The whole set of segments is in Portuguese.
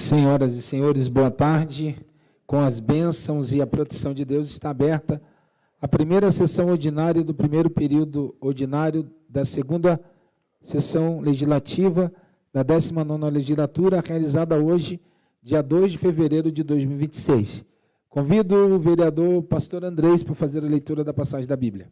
Senhoras e senhores, boa tarde. Com as bênçãos e a proteção de Deus, está aberta a primeira sessão ordinária do primeiro período ordinário da segunda sessão legislativa da 19ª legislatura, realizada hoje, dia 2 de fevereiro de 2026. Convido o vereador Pastor Andrés para fazer a leitura da passagem da Bíblia.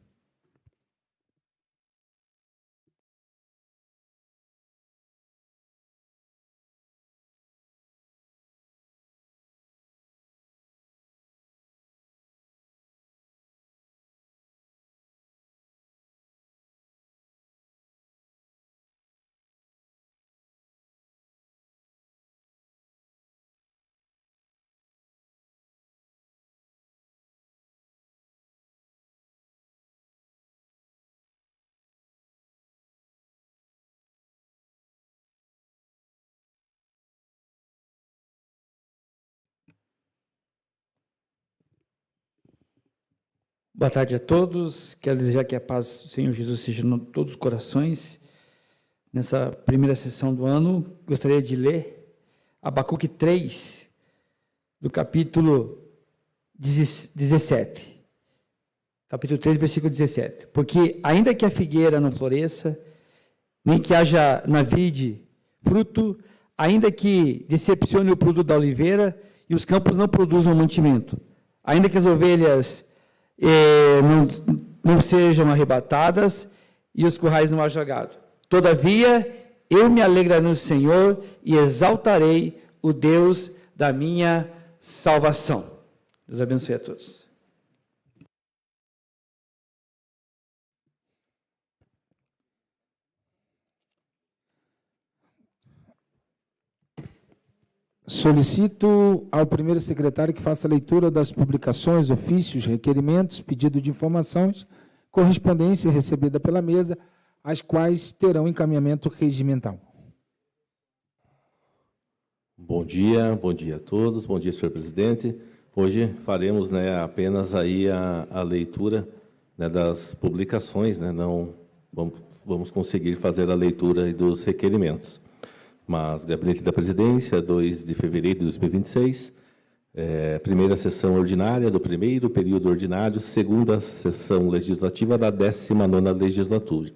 Boa tarde a todos. Quero desejar que a paz do Senhor Jesus seja em todos os corações. Nessa primeira sessão do ano, gostaria de ler Abacuque 3, do capítulo 17. Capítulo 3, versículo 17. Porque ainda que a figueira não floresça, nem que haja na vide fruto, ainda que decepcione o produto da oliveira e os campos não produzam mantimento, ainda que as ovelhas não sejam arrebatadas e os currais não hajam gado. Todavia, eu me alegrarei no Senhor e exaltarei o Deus da minha salvação. Deus abençoe a todos. Solicito ao primeiro secretário que faça a leitura das publicações, ofícios, requerimentos, pedido de informações, correspondência recebida pela mesa, as quais terão encaminhamento regimental. Bom dia a todos, bom dia, senhor presidente. Hoje faremos apenas aí a leitura das publicações, não vamos conseguir fazer a leitura dos requerimentos. Mas, Gabinete da Presidência, 2 de fevereiro de 2026, primeira sessão ordinária do primeiro período ordinário, segunda sessão legislativa da 19ª legislatura.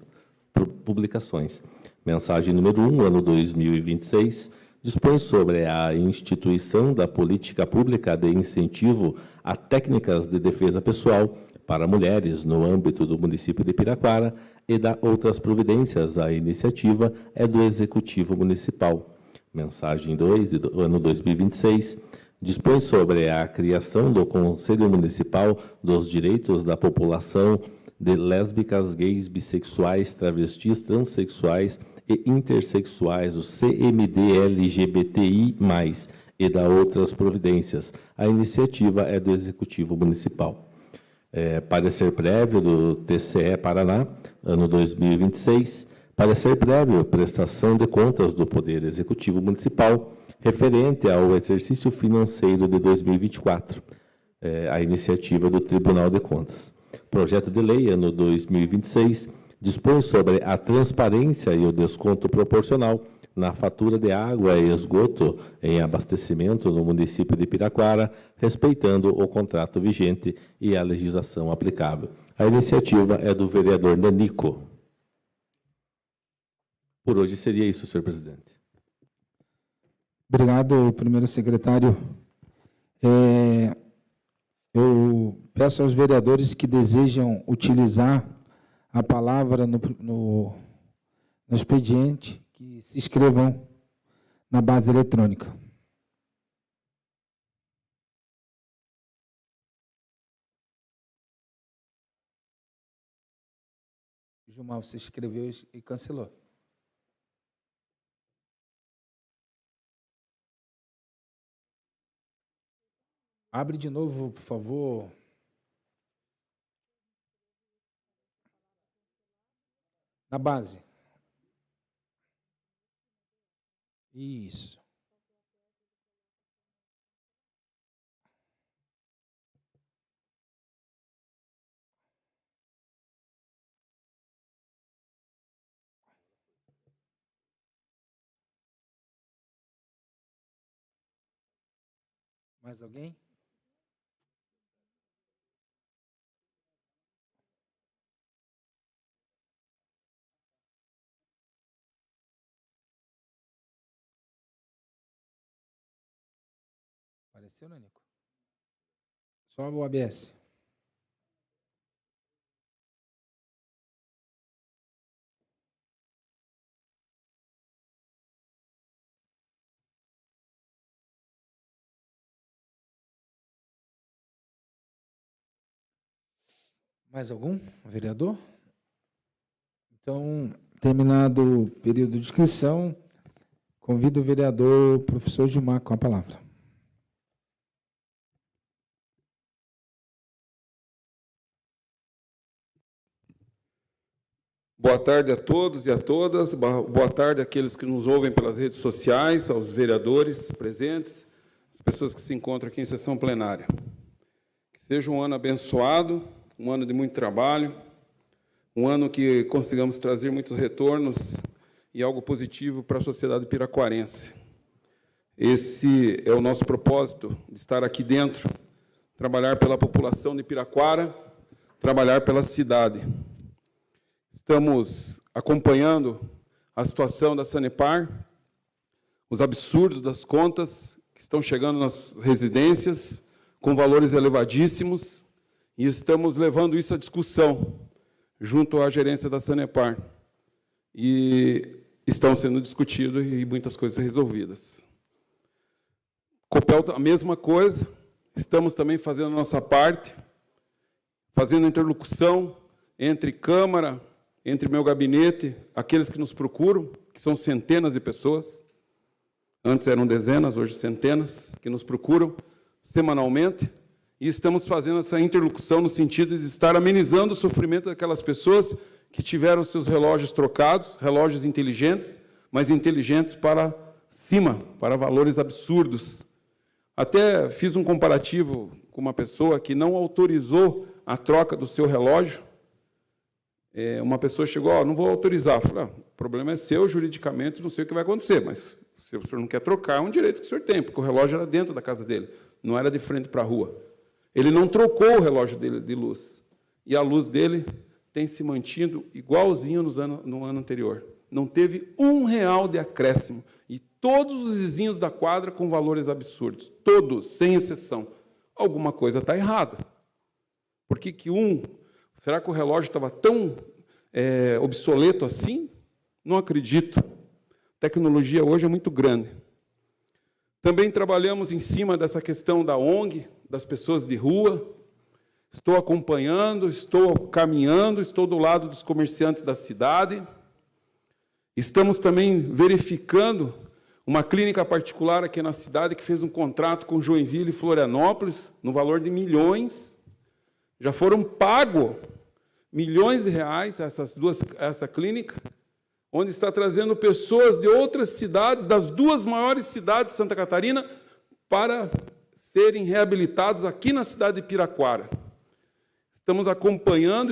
Publicações. Mensagem número 1, ano 2026, dispõe sobre a instituição da política pública de incentivo a técnicas de defesa pessoal para mulheres no âmbito do município de Piraquara e da outras providências. A iniciativa é do Executivo Municipal. Mensagem 2, do ano 2026, dispõe sobre a criação do Conselho Municipal dos Direitos da População de Lésbicas, Gays, Bissexuais, Travestis, Transsexuais e Intersexuais, o CMD-LGBTI+, e da outras providências. A iniciativa é do Executivo Municipal. Parecer prévio do TCE Paraná, ano 2026, parecer prévio, prestação de contas do Poder Executivo Municipal, referente ao exercício financeiro de 2024, a iniciativa do Tribunal de Contas. Projeto de lei, ano 2026, dispõe sobre a transparência e o desconto proporcional na fatura de água e esgoto em abastecimento no município de Piraquara, respeitando o contrato vigente e a legislação aplicável. A iniciativa é do vereador Nanico. Por hoje seria isso, senhor presidente. Obrigado, primeiro secretário. Eu peço aos vereadores que desejam utilizar a palavra no expediente, que se inscrevam na base eletrônica. Gilmar, você escreveu e cancelou. Abre de novo, por favor. Na base. Isso. Mais alguém? Apareceu, né, Nico? Só o ABS. Mais algum vereador? Então, terminado o período de inscrição, convido o vereador professor Gilmar com a palavra. Boa tarde a todos e a todas, boa tarde àqueles que nos ouvem pelas redes sociais, aos vereadores presentes, as pessoas que se encontram aqui em sessão plenária. Que seja um ano abençoado, um ano de muito trabalho, um ano que consigamos trazer muitos retornos e algo positivo para a sociedade piraquarense. Esse é o nosso propósito, de estar aqui dentro, trabalhar pela população de Piraquara, trabalhar pela cidade. Estamos acompanhando a situação da Sanepar, os absurdos das contas que estão chegando nas residências, com valores elevadíssimos, e estamos levando isso à discussão junto à gerência da Sanepar. E estão sendo discutidos e muitas coisas resolvidas. Copel, a mesma coisa, estamos também fazendo a nossa parte, fazendo a interlocução entre Câmara, entre meu gabinete, aqueles que nos procuram, que são centenas de pessoas, antes eram dezenas, hoje centenas, que nos procuram semanalmente, e estamos fazendo essa interlocução no sentido de estar amenizando o sofrimento daquelas pessoas que tiveram seus relógios trocados, relógios inteligentes, mas inteligentes para cima, para valores absurdos. Até fiz um comparativo com uma pessoa que não autorizou a troca do seu relógio. Uma pessoa chegou, não vou autorizar. Falei, o problema é seu, juridicamente, não sei o que vai acontecer, mas se o senhor não quer trocar, é um direito que o senhor tem, porque o relógio era dentro da casa dele, não era de frente para a rua. Ele não trocou o relógio dele de luz, e a luz dele tem se mantido igualzinho no ano anterior. Não teve R$1 de acréscimo, e todos os vizinhos da quadra com valores absurdos, todos, sem exceção. Alguma coisa está errada. Por que será que o relógio estava tão obsoleto assim? Não acredito. A tecnologia hoje é muito grande. Também trabalhamos em cima dessa questão da ONG, das pessoas de rua. Estou acompanhando, estou caminhando, estou do lado dos comerciantes da cidade. Estamos também verificando uma clínica particular aqui na cidade que fez um contrato com Joinville e Florianópolis, no valor de milhões. Já foram pagos milhões de reais essa clínica, onde está trazendo pessoas de outras cidades, das duas maiores cidades de Santa Catarina, para serem reabilitados aqui na cidade de Piraquara. Estamos acompanhando,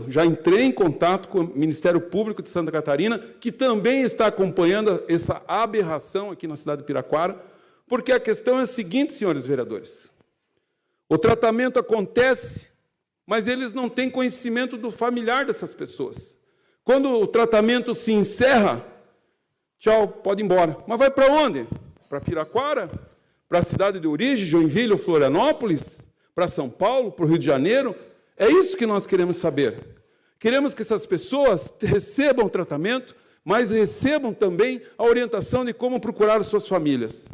já entrei em contato com o Ministério Público de Santa Catarina, que também está acompanhando essa aberração aqui na cidade de Piraquara, porque a questão é a seguinte, senhores vereadores: o tratamento acontece, mas eles não têm conhecimento do familiar dessas pessoas. Quando o tratamento se encerra, tchau, pode ir embora. Mas vai para onde? Para Piraquara? Para a cidade de origem, Joinville ou Florianópolis? Para São Paulo? Para o Rio de Janeiro? É isso que nós queremos saber. Queremos que essas pessoas recebam o tratamento, mas recebam também a orientação de como procurar as suas famílias.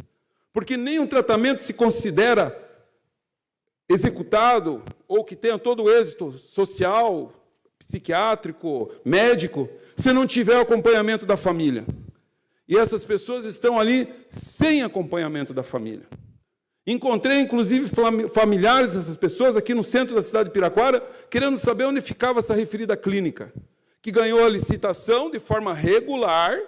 Porque nenhum tratamento se considera executado ou que tenha todo o êxito social, psiquiátrico, médico, se não tiver o acompanhamento da família. E essas pessoas estão ali sem acompanhamento da família. Encontrei, inclusive, familiares dessas pessoas aqui no centro da cidade de Piraquara, querendo saber onde ficava essa referida clínica, que ganhou a licitação de forma regular,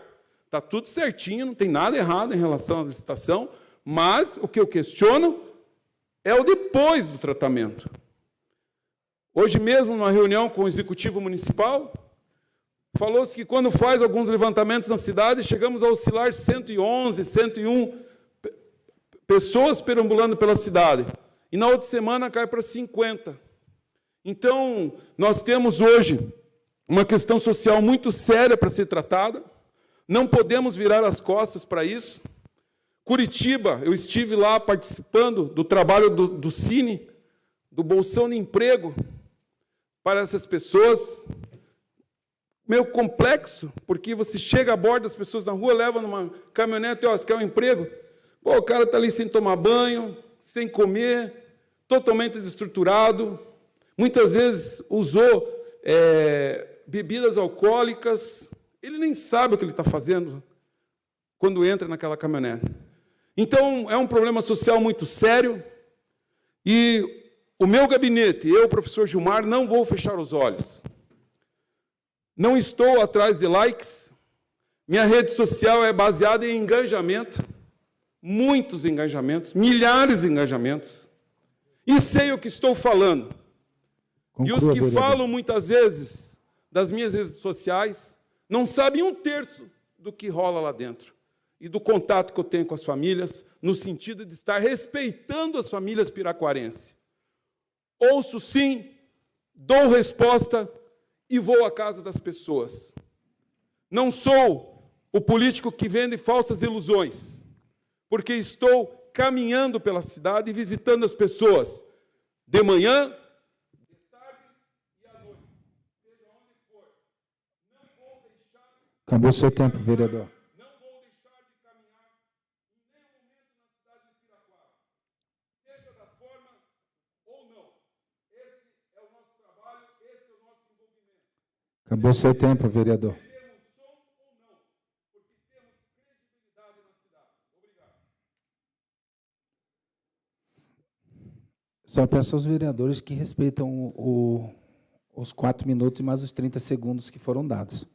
está tudo certinho, não tem nada errado em relação à licitação, mas o que eu questiono é o depois do tratamento. Hoje mesmo, numa reunião com o Executivo Municipal, falou-se que quando faz alguns levantamentos na cidade, chegamos a oscilar 111, 101 pessoas perambulando pela cidade. E na outra semana cai para 50. Então, nós temos hoje uma questão social muito séria para ser tratada. Não podemos virar as costas para isso. Curitiba, eu estive lá participando do trabalho do Cine, do Bolsão de Emprego, para essas pessoas. Meio complexo, porque você chega a bordo das pessoas na rua, leva numa caminhonete, ó, você quer um emprego? Pô, o cara está ali sem tomar banho, sem comer, totalmente desestruturado, muitas vezes usou bebidas alcoólicas, ele nem sabe o que ele está fazendo quando entra naquela caminhonete. Então, é um problema social muito sério, e o meu gabinete, eu, professor Gilmar, não vou fechar os olhos. Não estou atrás de likes, minha rede social é baseada em engajamento, muitos engajamentos, milhares de engajamentos, e sei o que estou falando. Conclua, e os que vereador. falam muitas vezes das minhas redes sociais não sabem 1/3 do que rola lá dentro e do contato que eu tenho com as famílias, no sentido de estar respeitando as famílias piraquarenses. Ouço sim, dou resposta e vou à casa das pessoas. Não sou o político que vende falsas ilusões, porque estou caminhando pela cidade e visitando as pessoas, de manhã, de tarde e à noite, seja onde for. Não vou deixar... Acabou seu tempo, vereador. Não vou deixar de caminhar em nenhum momento na cidade de Piraquara, seja da forma ou não. Esse é o nosso trabalho, esse é o nosso envolvimento. Acabou seu tempo, vereador. Teremos som ou não, porque temos credibilidade na cidade. Obrigado. Só peço aos vereadores que respeitam os 4 minutos e mais os 30 segundos que foram dados.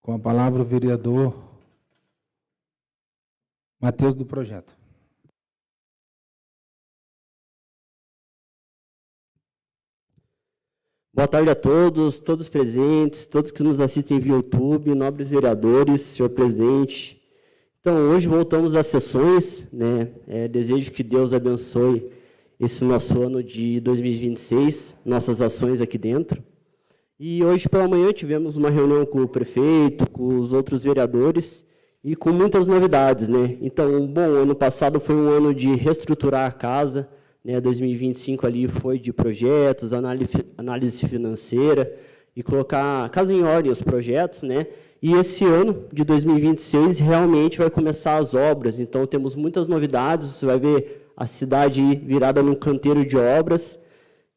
Com a palavra, o vereador Matheus do Projeto. Boa tarde a todos, todos presentes, todos que nos assistem via YouTube, nobres vereadores, senhor presidente. Então, hoje voltamos às sessões, né? Desejo que Deus abençoe esse nosso ano de 2026, nossas ações aqui dentro. E hoje pela manhã tivemos uma reunião com o prefeito, com os outros vereadores e com muitas novidades, né? Então, bom, ano passado foi um ano de reestruturar a casa, né? 2025 ali foi de projetos, análise financeira e colocar a casa em ordem, os projetos, né? E esse ano de 2026 realmente vai começar as obras, então temos muitas novidades, você vai ver a cidade virada num canteiro de obras.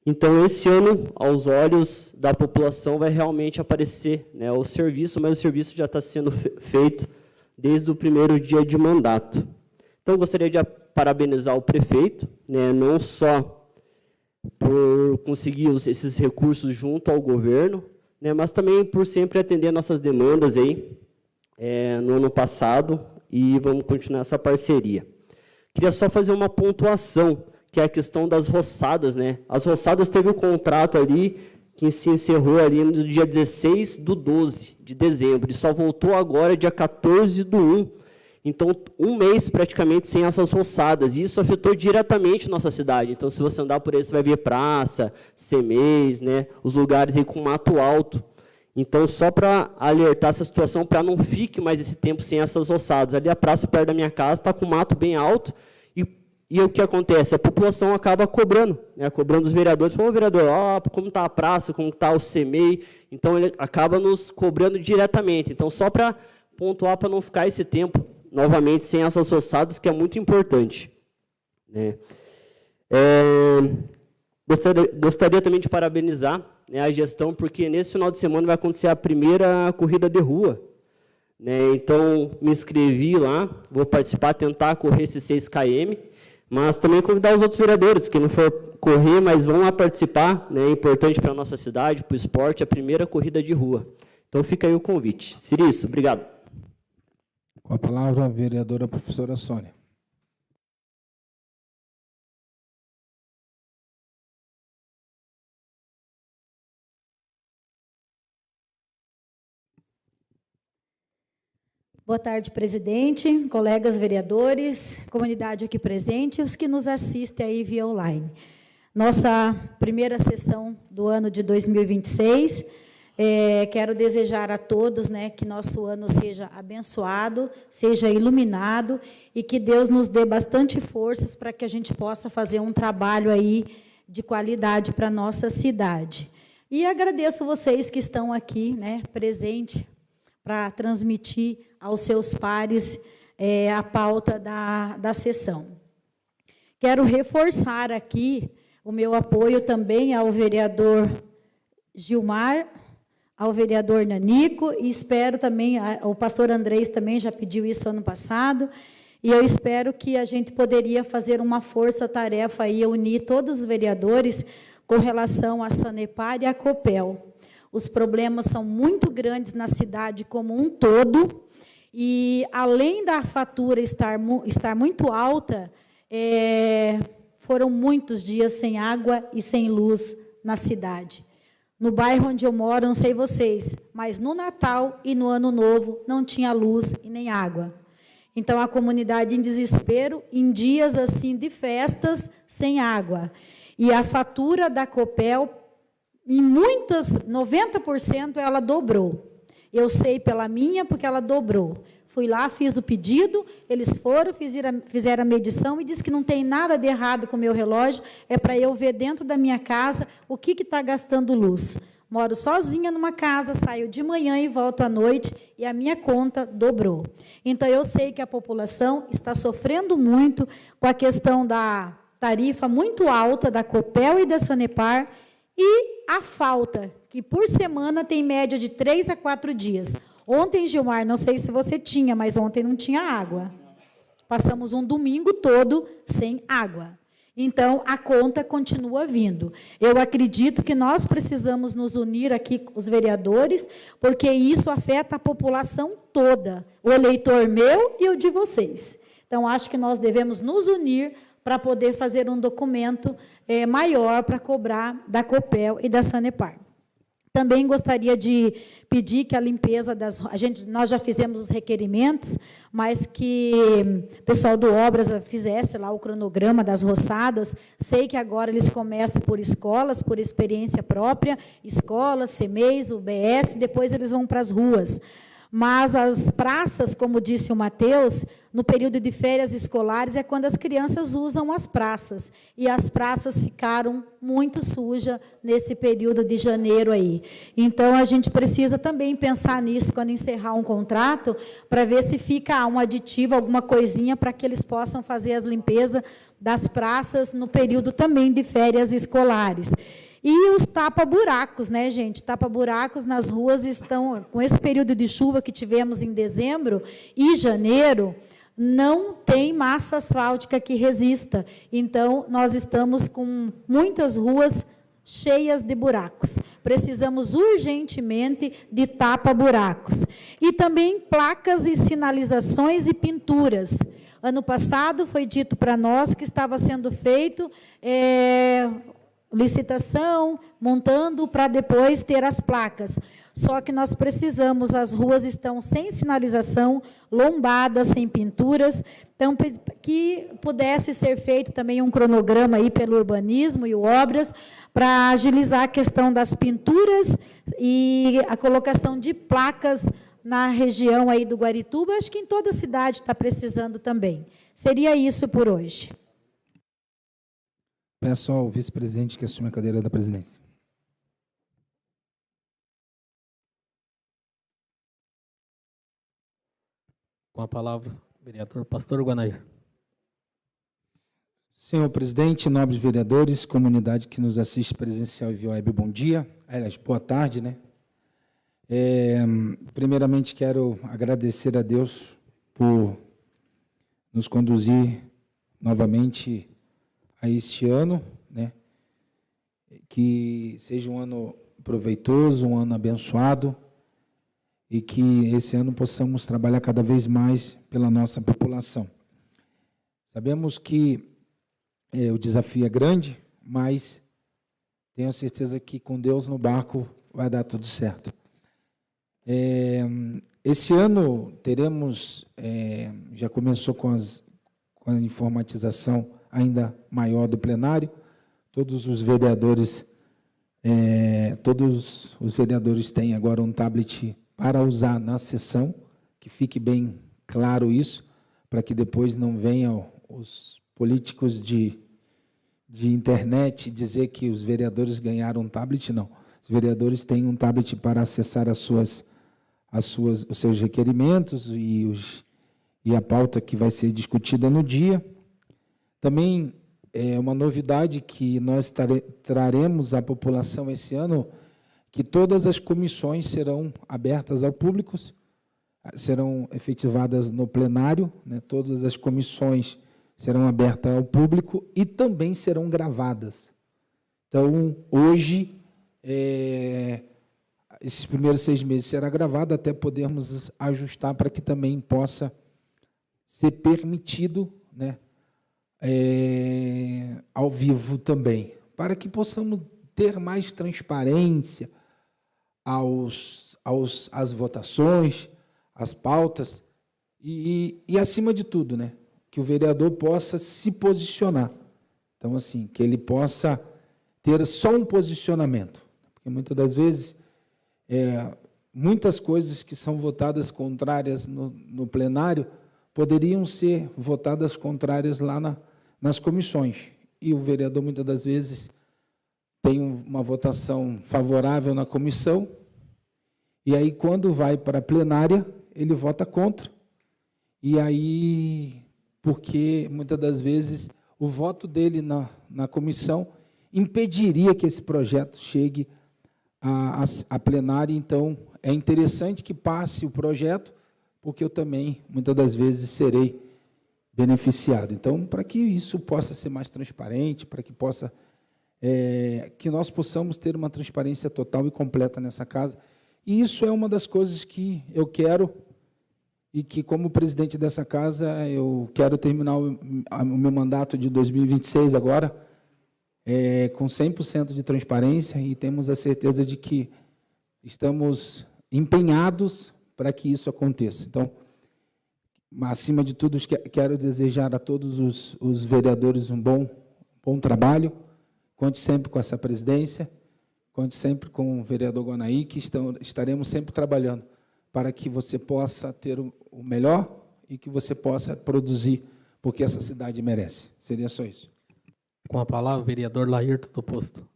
Então, esse ano, aos olhos da população, vai realmente aparecer, né, o serviço, mas o serviço já está sendo feito desde o primeiro dia de mandato. Então, gostaria de parabenizar o prefeito, né, não só por conseguir esses recursos junto ao governo, né, mas também por sempre atender nossas demandas aí, no ano passado, e vamos continuar essa parceria. Queria só fazer uma pontuação, que é a questão das roçadas, né? As roçadas teve um contrato ali que se encerrou ali no dia 16/12 de dezembro, e só voltou agora dia 14/1. Então, um mês praticamente sem essas roçadas, e isso afetou diretamente nossa cidade. Então, se você andar por aí, você vai ver praça, CEMEIs, né? Os lugares aí com mato alto. Então, só para alertar essa situação, para não fique mais esse tempo sem essas roçadas. Ali a praça perto da minha casa está com mato bem alto, e o que acontece? A população acaba cobrando, né? Cobrando os vereadores. Falou, vereador, ó, como está a praça, como está o CEMEI. Então, ele acaba nos cobrando diretamente. Então, só para pontuar, para não ficar esse tempo, novamente, sem essas roçadas, que é muito importante, né? Gostaria também de parabenizar, né, a gestão, porque nesse final de semana vai acontecer a primeira corrida de rua, né? Então, me inscrevi lá, vou participar, tentar correr esses 6 km, mas também convidar os outros vereadores, que não for correr, mas vão lá participar, né? É importante para a nossa cidade, para o esporte, a primeira corrida de rua. Então, fica aí o convite. Cirício, obrigado. Com a palavra, a vereadora professora Sônia. Boa tarde, presidente, colegas vereadores, comunidade aqui presente e os que nos assistem aí via online. Nossa primeira sessão do ano de 2026, quero desejar a todos, né, que nosso ano seja abençoado, seja iluminado e que Deus nos dê bastante forças para que a gente possa fazer um trabalho aí de qualidade para a nossa cidade. E agradeço vocês que estão aqui, né, presente, para transmitir aos seus pares a pauta da sessão. Quero reforçar aqui o meu apoio também ao vereador Gilmar, ao vereador Nanico, e espero também, o pastor Andrés também já pediu isso ano passado, e eu espero que a gente poderia fazer uma força-tarefa aí, unir todos os vereadores com relação à Sanepar e à Copel. Os problemas são muito grandes na cidade como um todo, e além da fatura estar muito alta, foram muitos dias sem água e sem luz na cidade. No bairro onde eu moro, não sei vocês, mas no Natal e no Ano Novo não tinha luz e nem água. Então, a comunidade em desespero, em dias assim de festas, sem água. E a fatura da Copel, em muitas, 90%, ela dobrou. Eu sei pela minha, porque ela dobrou. Fui lá, fiz o pedido, eles foram, fizeram a medição e disse que não tem nada de errado com o meu relógio, é para eu ver dentro da minha casa o que está gastando luz. Moro sozinha numa casa, saio de manhã e volto à noite, e a minha conta dobrou. Então, eu sei que a população está sofrendo muito com a questão da tarifa muito alta da Copel e da Sanepar, e a falta, que por semana tem média de 3 a 4 dias. Ontem, Gilmar, não sei se você tinha, mas ontem não tinha água. Passamos um domingo todo sem água. Então, a conta continua vindo. Eu acredito que nós precisamos nos unir aqui, os vereadores, porque isso afeta a população toda, o eleitor meu e o de vocês. Então, acho que nós devemos nos unir para poder fazer um documento maior para cobrar da Copel e da Sanepar. Também gostaria de pedir que a limpeza das... nós já fizemos os requerimentos, mas que o pessoal do Obras fizesse lá o cronograma das roçadas. Sei que agora eles começam por escolas, por experiência própria, escolas, CMEIs, UBS, depois eles vão para as ruas. Mas as praças, como disse o Matheus, no período de férias escolares é quando as crianças usam as praças. E as praças ficaram muito sujas nesse período de janeiro aí. Então, a gente precisa também pensar nisso quando encerrar um contrato, para ver se fica um aditivo, alguma coisinha, para que eles possam fazer as limpezas das praças no período também de férias escolares. E os tapa-buracos, né, gente? Tapa-buracos nas ruas estão, com esse período de chuva que tivemos em dezembro e janeiro, não tem massa asfáltica que resista. Então, nós estamos com muitas ruas cheias de buracos. Precisamos urgentemente de tapa-buracos. E também placas e sinalizações e pinturas. Ano passado foi dito para nós que estava sendo feito... licitação, montando para depois ter as placas. Só que nós precisamos, as ruas estão sem sinalização, lombadas, sem pinturas, então, que pudesse ser feito também um cronograma aí pelo urbanismo e o Obras, para agilizar a questão das pinturas e a colocação de placas na região aí do Guarituba. Acho que em toda a cidade está precisando também. Seria isso por hoje. Peço ao vice-presidente que assume a cadeira da presidência. Com a palavra, vereador Pastor Guanair. Senhor presidente, nobres vereadores, comunidade que nos assiste presencial e via web, bom dia. Aliás, boa tarde, né? Primeiramente, quero agradecer a Deus por nos conduzir novamente a este ano, né? Que seja um ano proveitoso, um ano abençoado, e que esse ano possamos trabalhar cada vez mais pela nossa população. Sabemos que o desafio é grande, mas tenho certeza que com Deus no barco vai dar tudo certo. Esse ano teremos, já começou com a informatização ainda maior do plenário. Todos os vereadores têm agora um tablet para usar na sessão, que fique bem claro isso, para que depois não venham os políticos de internet dizer que os vereadores ganharam um tablet. Não. Os vereadores têm um tablet para acessar os seus requerimentos e a pauta que vai ser discutida no dia. Também é uma novidade que nós traremos à população esse ano, que todas as comissões serão abertas ao público, serão efetivadas no plenário, né? Todas as comissões serão abertas ao público e também serão gravadas. Então, hoje, esses primeiros 6 meses será gravado, até podermos ajustar para que também possa ser permitido, né, ao vivo também, para que possamos ter mais transparência às votações, às pautas, e acima de tudo, né, que o vereador possa se posicionar. Então, assim, que ele possa ter só um posicionamento, porque muitas das vezes muitas coisas que são votadas contrárias no plenário poderiam ser votadas contrárias lá nas comissões. E o vereador, muitas das vezes, tem uma votação favorável na comissão, e aí, quando vai para a plenária, ele vota contra. E aí, porque, muitas das vezes, o voto dele na comissão impediria que esse projeto chegue à plenária. Então, é interessante que passe o projeto, porque eu também, muitas das vezes, serei beneficiado. Então, para que isso possa ser mais transparente, para que que nós possamos ter uma transparência total e completa nessa casa. E isso é uma das coisas que eu quero, e que, como presidente dessa casa, eu quero terminar o meu mandato de 2026 agora, com 100% de transparência, e temos a certeza de que estamos empenhados para que isso aconteça. Então, acima de tudo, quero desejar a todos os vereadores um bom trabalho. Conte sempre com essa presidência, conte sempre com o vereador Gonaí, que estaremos sempre trabalhando para que você possa ter o melhor e que você possa produzir, porque essa cidade merece. Seria só isso. Com a palavra, o vereador Laírton do Posto.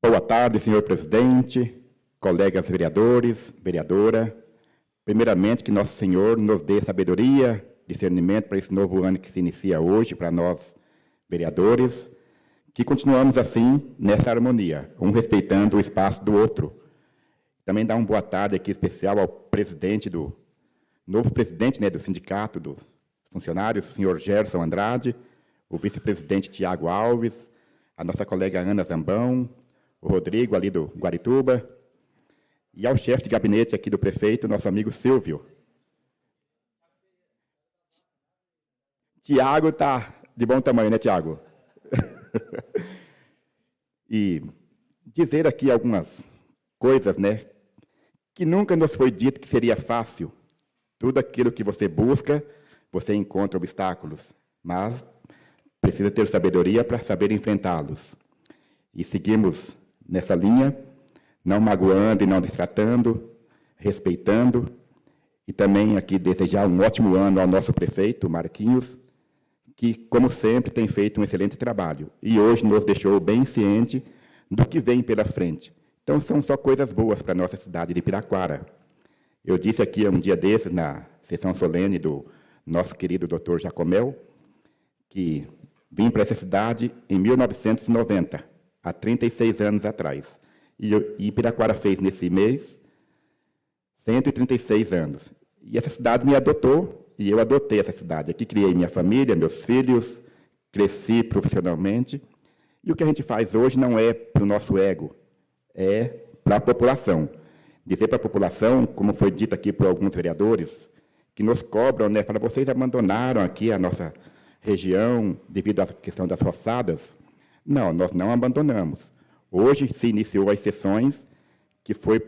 Boa tarde, senhor presidente, colegas vereadores, vereadora. Primeiramente, que Nosso Senhor nos dê sabedoria, discernimento para esse novo ano que se inicia hoje, para nós, vereadores, que continuamos assim, nessa harmonia, um respeitando o espaço do outro. Também dar uma boa tarde aqui especial ao presidente novo presidente, né, do Sindicato dos Funcionários, o senhor Gerson Andrade, o vice-presidente Tiago Alves, a nossa colega Ana Zambão, o Rodrigo, ali do Guarituba, e ao chefe de gabinete aqui do prefeito, nosso amigo Silvio. Tiago está de bom tamanho, né, Tiago? E dizer aqui algumas coisas, né, que nunca nos foi dito que seria fácil. Tudo aquilo que você busca, você encontra obstáculos, mas precisa ter sabedoria para saber enfrentá-los. E seguimos nessa linha, não magoando e não destratando, respeitando, e também aqui desejar um ótimo ano ao nosso prefeito, Marquinhos, que, como sempre, tem feito um excelente trabalho, e hoje nos deixou bem ciente do que vem pela frente. Então, são só coisas boas para a nossa cidade de Piraquara. Eu disse aqui um dia desses, na sessão solene do nosso querido Dr. Jacomel, que vim para essa cidade em 1990, há 36 anos atrás. E Piraquara fez, nesse mês, 136 anos. E essa cidade me adotou, e eu adotei essa cidade. Aqui criei minha família, meus filhos, cresci profissionalmente. E o que a gente faz hoje não é para o nosso ego, é para a população. Dizer para a população, como foi dito aqui por alguns vereadores, que nos cobram, né? Falam, vocês abandonaram aqui a nossa região devido à questão das roçadas. Não, nós não abandonamos. Hoje se iniciou as sessões que foi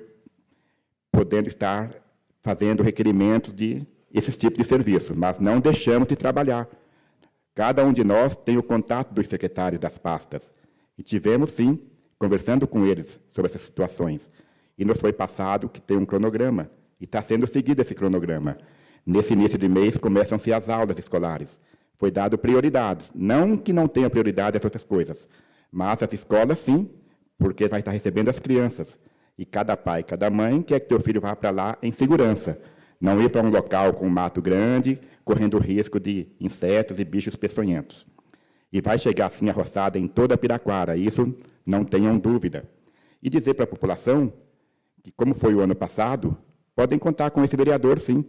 podendo estar fazendo requerimentos de esses tipos de serviços, mas não deixamos de trabalhar. Cada um de nós tem o contato dos secretários das pastas. E tivemos, sim, conversando com eles sobre essas situações. E nos foi passado que tem um cronograma, e está sendo seguido esse cronograma. Nesse início de mês, começam-se as aulas escolares. Foi dado prioridades. Não que não tenha prioridade as outras coisas, mas as escolas, sim, porque vai estar recebendo as crianças. E cada pai, cada mãe quer que teu filho vá para lá em segurança. Não ir para um local com mato grande, correndo risco de insetos e bichos peçonhentos. E vai chegar, sim, a roçada em toda a Piraquara, isso não tenham dúvida. E dizer para a população que, como foi o ano passado, podem contar com esse vereador, sim.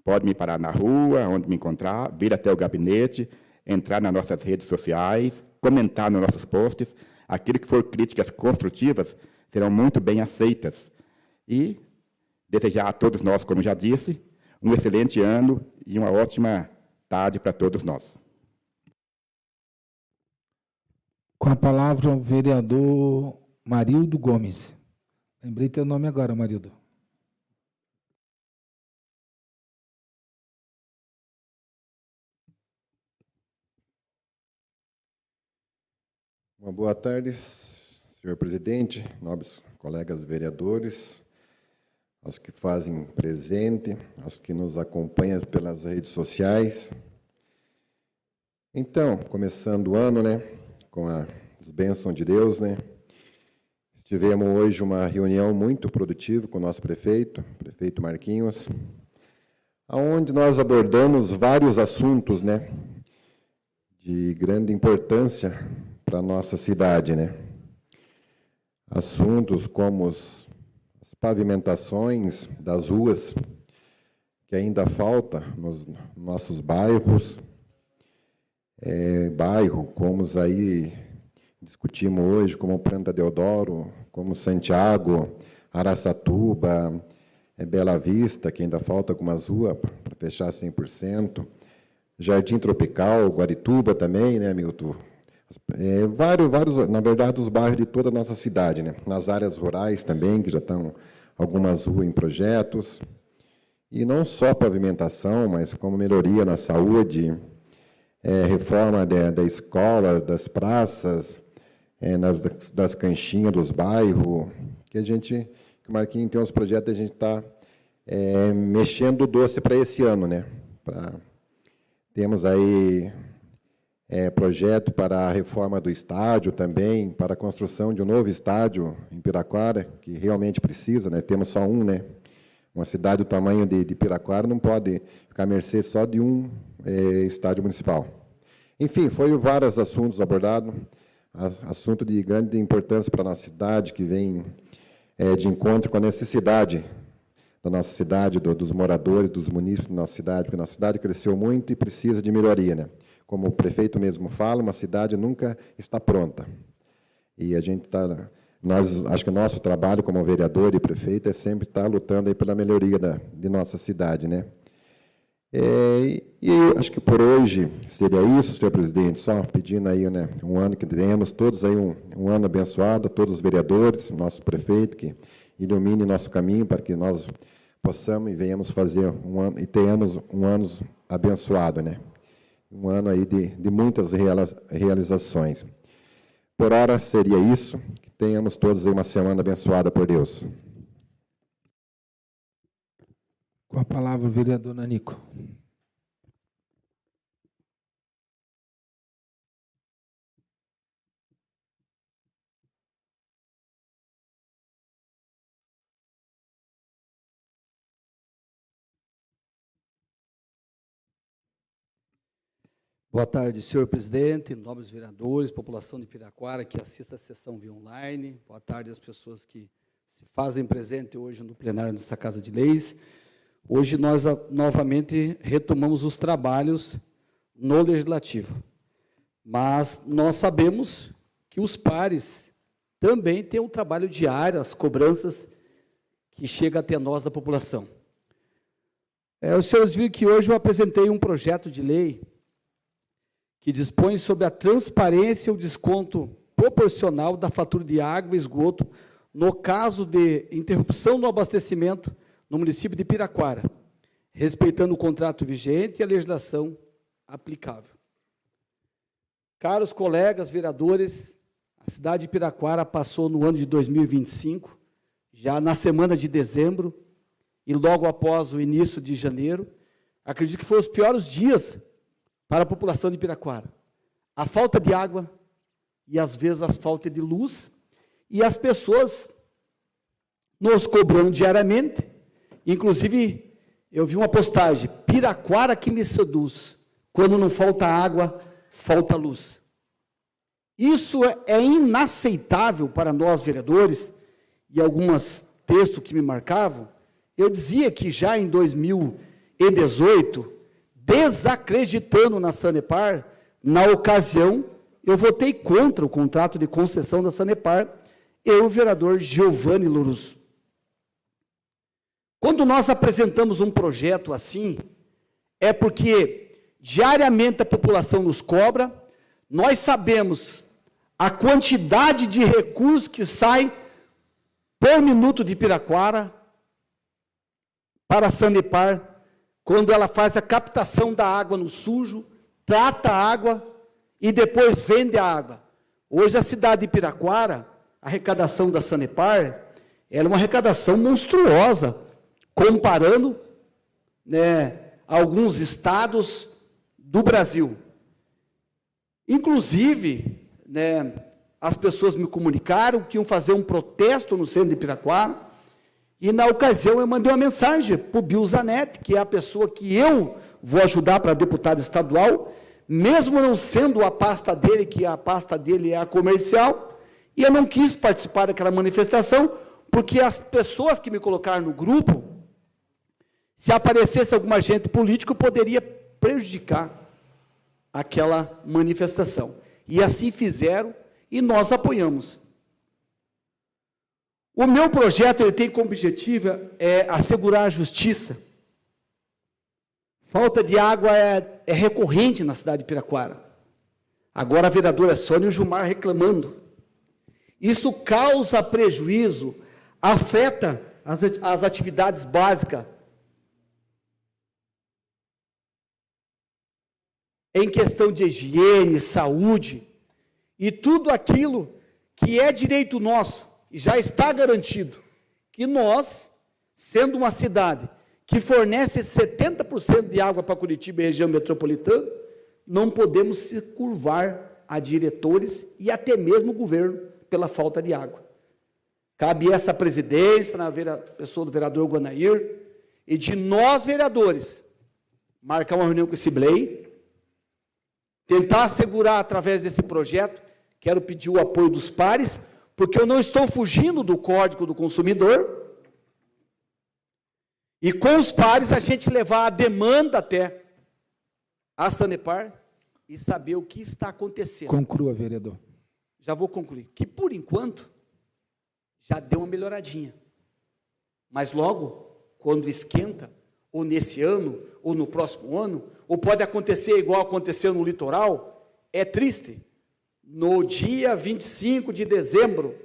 Pode me parar na rua, onde me encontrar, vir até o gabinete, entrar nas nossas redes sociais, comentar nos nossos posts. Aquilo que for críticas construtivas serão muito bem aceitas. E desejar a todos nós, como já disse, um excelente ano e uma ótima tarde para todos nós. Com a palavra, o vereador Marildo Gomes. Lembrei teu nome agora, Marildo. Uma boa tarde, senhor presidente, nobres colegas vereadores, aos que fazem presente, aos que nos acompanham pelas redes sociais. Então, começando o ano, né, com as bênçãos de Deus, né, tivemos hoje uma reunião muito produtiva com o nosso prefeito Marquinhos, onde nós abordamos vários assuntos, né, de grande importância para a nossa cidade, né. Assuntos como as pavimentações das ruas, que ainda falta nos nossos bairros, como aí discutimos hoje, como Planta Deodoro, como Santiago, Araçatuba, Bela Vista, que ainda falta algumas ruas para fechar 100%, Jardim Tropical, Guarituba também, né, Milton? Vários, na verdade, os bairros de toda a nossa cidade, né? Nas áreas rurais também, que já estão algumas ruas em projetos, e não só pavimentação, mas como melhoria na saúde, reforma da escola, das praças, das canchinhas dos bairros, que o Marquinhos tem uns projetos, a gente está mexendo o doce para esse ano, né? Temos aí projeto para a reforma do estádio também, para a construção de um novo estádio em Piraquara, que realmente precisa, né? Temos só um, né? Uma cidade do tamanho de Piraquara não pode ficar à mercê só de um estádio municipal. Enfim, foram vários assuntos abordados, assunto de grande importância para a nossa cidade, que vem de encontro com a necessidade da nossa cidade, dos moradores, dos munícipes da nossa cidade, porque a nossa cidade cresceu muito e precisa de melhoria, né? Como o prefeito mesmo fala, uma cidade nunca está pronta. E a gente acho que o nosso trabalho como vereador e prefeito é sempre estar lutando aí pela melhoria de nossa cidade, né? E eu acho que por hoje seria isso, senhor presidente, só pedindo aí, né, um ano que tenhamos todos aí um ano abençoado, todos os vereadores, nosso prefeito, que ilumine nosso caminho para que nós possamos e venhamos fazer um ano, e tenhamos um ano abençoado, né? Um ano aí de muitas realizações. Por hora seria isso, que tenhamos todos aí uma semana abençoada por Deus. Com a palavra, o vereador Nanico. Boa tarde, senhor presidente, nobres vereadores, população de Piraquara que assiste a sessão via online. Boa tarde às pessoas que se fazem presente hoje no plenário dessa Casa de Leis. Hoje nós novamente retomamos os trabalhos no Legislativo, mas nós sabemos que os pares também têm um trabalho diário, as cobranças que chega até nós da população. Os senhores viram que hoje eu apresentei um projeto de lei que dispõe sobre a transparência e o desconto proporcional da fatura de água e esgoto no caso de interrupção no abastecimento no município de Piraquara, respeitando o contrato vigente e a legislação aplicável. Caros colegas vereadores, a cidade de Piraquara passou no ano de 2025, já na semana de dezembro, e logo após o início de janeiro, acredito que foram os piores dias para a população de Piraquara. A falta de água e, às vezes, a falta de luz, e as pessoas nos cobrando diariamente. Inclusive, eu vi uma postagem, Piraquara que me seduz, quando não falta água, falta luz. Isso é inaceitável para nós, vereadores, e alguns textos que me marcavam. Eu dizia que já em 2018, desacreditando na Sanepar, na ocasião, eu votei contra o contrato de concessão da Sanepar, eu e o vereador Giovanni Lorusso. Quando nós apresentamos um projeto assim, é porque diariamente a população nos cobra, nós sabemos a quantidade de recursos que sai por minuto de Piraquara para a Sanepar, quando ela faz a captação da água no sujo, trata a água e depois vende a água. Hoje a cidade de Piraquara, a arrecadação da Sanepar, ela é uma arrecadação monstruosa, comparando, alguns estados do Brasil. Inclusive, as pessoas me comunicaram que iam fazer um protesto no centro de Piraquara, e na ocasião eu mandei uma mensagem para o Bill Zanetti, que é a pessoa que eu vou ajudar para deputado estadual, mesmo não sendo a pasta dele, que a pasta dele é a comercial, e eu não quis participar daquela manifestação, porque as pessoas que me colocaram no grupo, se aparecesse algum agente político, poderia prejudicar aquela manifestação. E assim fizeram, e nós apoiamos. O meu projeto ele tem como objetivo assegurar a justiça. Falta de água é recorrente na cidade de Piraquara. Agora a vereadora Sônia e o Gilmar reclamando. Isso causa prejuízo, afeta as atividades básicas. Em questão de higiene, saúde, e tudo aquilo que é direito nosso, e já está garantido, que nós, sendo uma cidade que fornece 70% de água para Curitiba e região metropolitana, não podemos se curvar a diretores e até mesmo o governo pela falta de água. Cabe essa presidência, na pessoa do vereador Guanair, e de nós, vereadores, marcar uma reunião com esse Blei, tentar assegurar através desse projeto, quero pedir o apoio dos pares, porque eu não estou fugindo do Código do Consumidor, e com os pares a gente levar a demanda até a Sanepar e saber o que está acontecendo. Conclua, vereador. Já vou concluir. Que, por enquanto, já deu uma melhoradinha. Mas logo, quando esquenta, ou nesse ano, ou no próximo ano, ou pode acontecer igual aconteceu no litoral, é triste. No dia 25 de dezembro,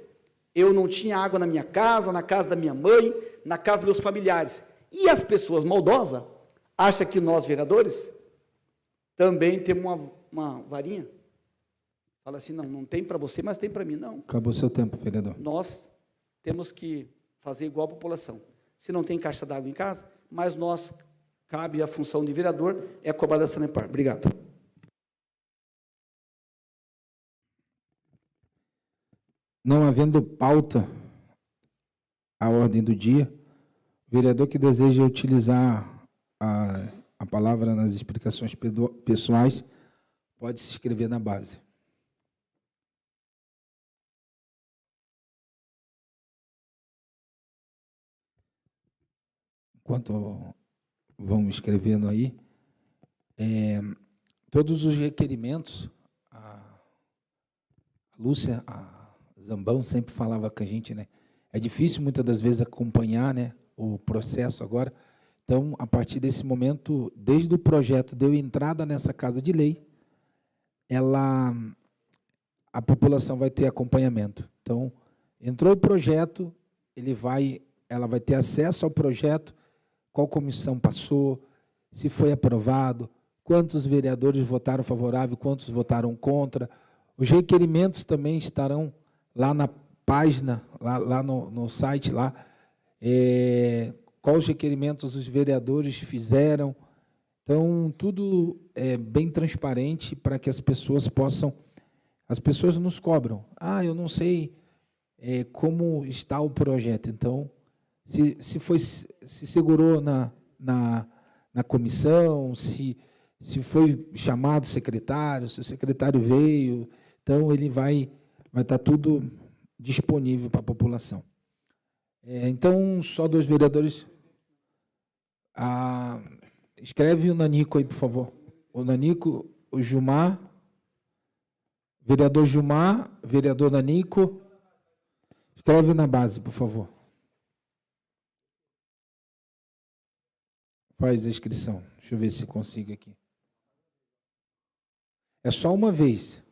eu não tinha água na minha casa, na casa da minha mãe, na casa dos meus familiares. E as pessoas maldosas acham que nós, vereadores, também temos uma varinha. Fala assim, não tem para você, mas tem para mim. Não. Acabou seu tempo, vereador. Nós temos que fazer igual a população. Se não tem caixa d'água em casa, mas nós, cabe a função de vereador, é cobrar da Sanepar. Obrigado. Não havendo pauta à ordem do dia, o vereador que deseja utilizar a palavra nas explicações pessoais pode se inscrever na base. Enquanto vão escrevendo aí, todos os requerimentos, a Lúcia, a Zambão sempre falava com a gente, né? É difícil, muitas das vezes, acompanhar, né, o processo agora. Então, a partir desse momento, desde o projeto deu entrada nessa Casa de Lei, a população vai ter acompanhamento. Então, entrou o projeto, ela vai ter acesso ao projeto, qual comissão passou, se foi aprovado, quantos vereadores votaram favorável, quantos votaram contra. Os requerimentos também estarão lá na página, lá no site, lá, quais requerimentos os vereadores fizeram. Então, tudo é bem transparente para que as pessoas possam... As pessoas nos cobram. Eu não sei como está o projeto. Então, se segurou na comissão, se foi chamado secretário, se o secretário veio, então ele vai estar tudo disponível para a população. Então, só 2 vereadores. Escreve o Nanico aí, por favor. O Nanico, o Gilmar, vereador Gilmar, vereador Nanico. Escreve na base, por favor. Faz a inscrição. Deixa eu ver se consigo aqui. É só uma vez.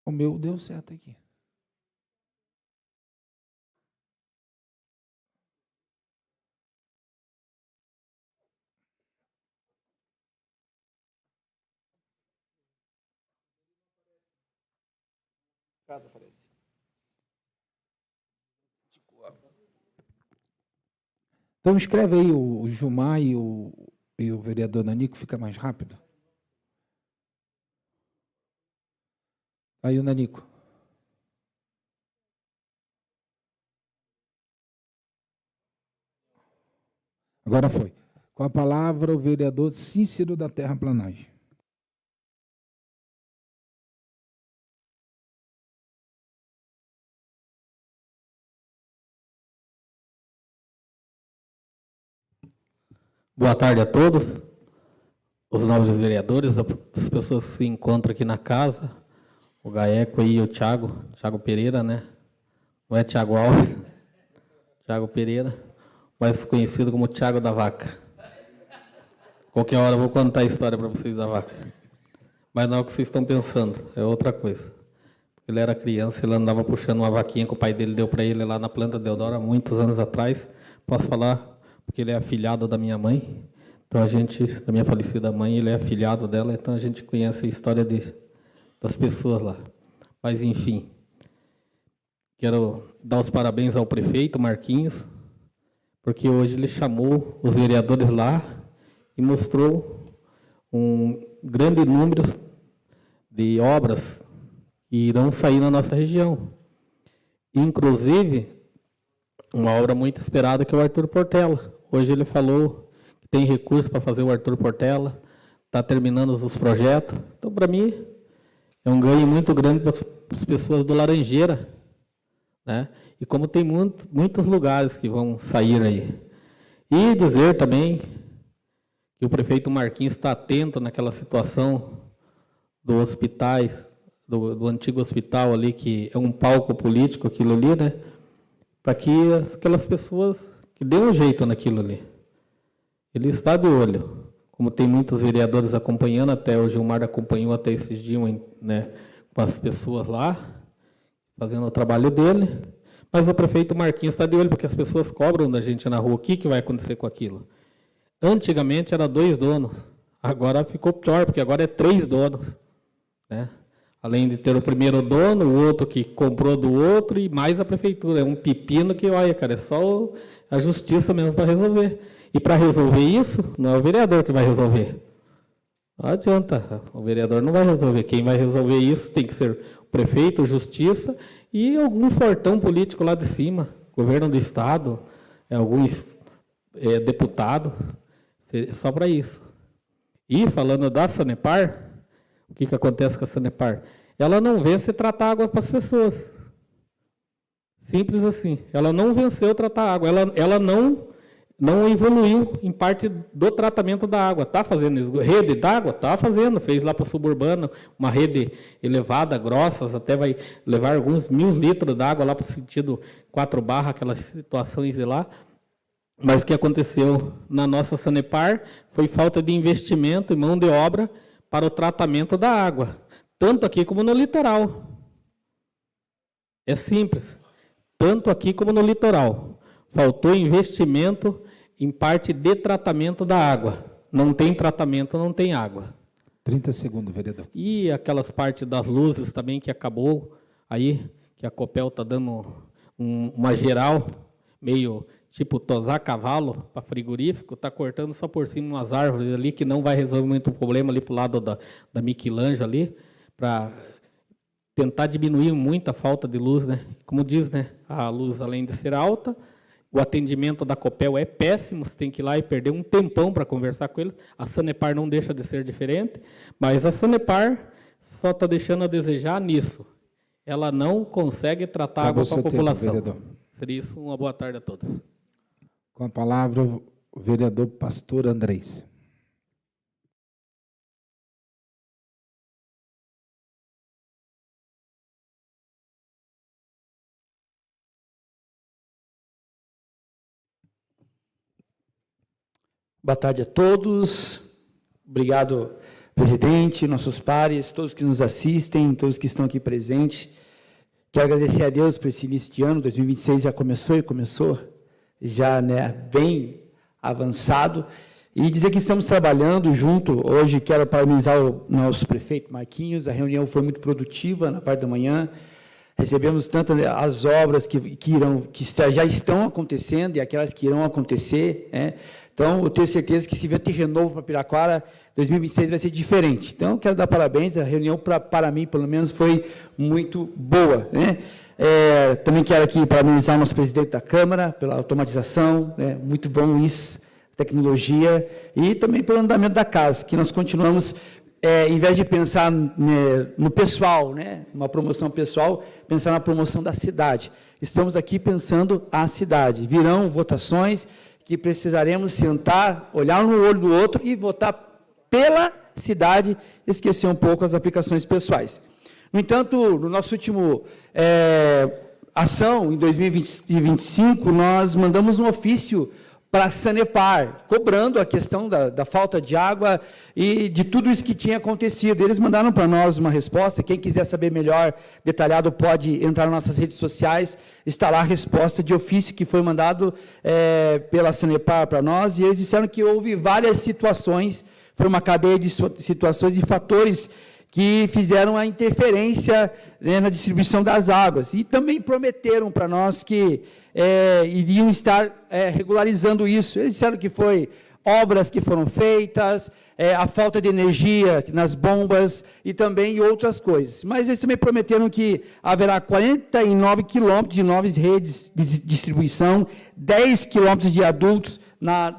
O meu deu certo aqui. Aparece. Então, escreve aí o Gilmar e o vereador Nanico, fica mais rápido. Aí o Nanico. Agora foi. Com a palavra, o vereador Cícero da Terraplanagem. Boa tarde a todos, os nobres vereadores, as pessoas que se encontram aqui na casa, o Gaeco e o Thiago Pereira, né? Não é Thiago Alves, Thiago Pereira, mais conhecido como Thiago da Vaca. Qualquer hora eu vou contar a história para vocês da vaca. Mas não é o que vocês estão pensando, é outra coisa. Ele era criança, ele andava puxando uma vaquinha que o pai dele deu para ele lá na Planta Deodoro, há muitos anos atrás. Posso falar... porque ele é afilhado da minha mãe, então da minha falecida mãe, ele é afilhado dela, então a gente conhece a história das pessoas lá. Mas, enfim, quero dar os parabéns ao prefeito Marquinhos, porque hoje ele chamou os vereadores lá e mostrou um grande número de obras que irão sair na nossa região. Inclusive, uma obra muito esperada que é o Arthur Portela. Hoje ele falou que tem recurso para fazer o Arthur Portela, está terminando os projetos. Então, para mim, é um ganho muito grande para as pessoas do Laranjeira, né? E como tem muitos lugares que vão sair aí. E dizer também que o prefeito Marquinhos está atento naquela situação do hospitais, do antigo hospital ali, que é um palco político, aquilo ali, né? Para que aquelas pessoas que dê um jeito naquilo ali. Ele está de olho. Como tem muitos vereadores acompanhando, até o Gilmar acompanhou até esses dias, né, com as pessoas lá, fazendo o trabalho dele. Mas o prefeito Marquinhos está de olho, porque as pessoas cobram da gente na rua o que vai acontecer com aquilo. Antigamente era 2 donos, agora ficou pior, porque agora é 3 donos, né? Além de ter o primeiro dono, o outro que comprou do outro e mais a prefeitura. É um pepino que, olha, cara, é só a justiça mesmo para resolver. E para resolver isso, não é o vereador que vai resolver. Não adianta, o vereador não vai resolver. Quem vai resolver isso tem que ser o prefeito, justiça e algum fortão político lá de cima, governo do estado, algum deputado, só para isso. E falando da Sanepar, o que acontece com a Sanepar? Ela não vence tratar água para as pessoas. Simples assim. Ela não venceu tratar água. Ela não não evoluiu em parte do tratamento da água. Está fazendo rede d'água? Está fazendo. Fez lá para o suburbano uma rede elevada, grossas, até vai levar alguns 1.000 litros d'água lá para o sentido 4 barra, aquelas situações lá. Mas o que aconteceu na nossa Sanepar foi falta de investimento e mão de obra para o tratamento da água, tanto aqui como no litoral. É simples. Tanto aqui como no litoral. Faltou investimento em parte de tratamento da água. Não tem tratamento, não tem água. 30 segundos, vereador. E aquelas partes das luzes também que acabou, aí, que a Copel está dando uma geral, meio tipo tosar cavalo para frigorífico, está cortando só por cima umas árvores ali, que não vai resolver muito problema ali para o lado da Michelangelo ali, para tentar diminuir muito a falta de luz, né? Como diz, né? A luz, além de ser alta, o atendimento da Copel é péssimo, você tem que ir lá e perder um tempão para conversar com eles. A Sanepar não deixa de ser diferente, mas a Sanepar só está deixando a desejar nisso. Ela não consegue tratar água para a população. Seria isso, uma boa tarde a todos. Com a palavra, o vereador Pastor Andrés. Boa tarde a todos. Obrigado, presidente, nossos pares, todos que nos assistem, todos que estão aqui presentes. Quero agradecer a Deus por esse início de ano. 2026 já começou já, né, bem avançado. E dizer que estamos trabalhando junto. Hoje quero parabenizar o nosso prefeito Marquinhos. A reunião foi muito produtiva na parte da manhã. Recebemos tanto as obras que já estão acontecendo e aquelas que irão acontecer, né? Então, eu tenho certeza que esse evento de renovo para Piraquara, 2026 vai ser diferente. Então, quero dar parabéns, a reunião, para mim, pelo menos, foi muito boa, né? Também quero aqui parabenizar o nosso presidente da Câmara pela automatização, né? Muito bom isso, tecnologia, e também pelo andamento da casa, que nós continuamos, em vez de pensar, né, no pessoal, né, uma promoção pessoal, pensar na promoção da cidade. Estamos aqui pensando a cidade. Virão votações que precisaremos sentar, olhar no olho do outro e votar pela cidade, esquecer um pouco as aplicações pessoais. No entanto, no nosso último ação, em 2025, nós mandamos um ofício para a Sanepar, cobrando a questão da falta de água e de tudo isso que tinha acontecido. Eles mandaram para nós uma resposta. Quem quiser saber melhor, detalhado, pode entrar nas nossas redes sociais. Está lá a resposta de ofício que foi mandado pela Sanepar para nós. E eles disseram que houve várias situações, foi uma cadeia de situações e fatores que fizeram a interferência, né, na distribuição das águas. E também prometeram para nós que iriam estar regularizando isso. Eles disseram que foi obras que foram feitas, a falta de energia nas bombas e também outras coisas. Mas eles também prometeram que haverá 49 quilômetros de novas redes de distribuição, 10 quilômetros de adultos na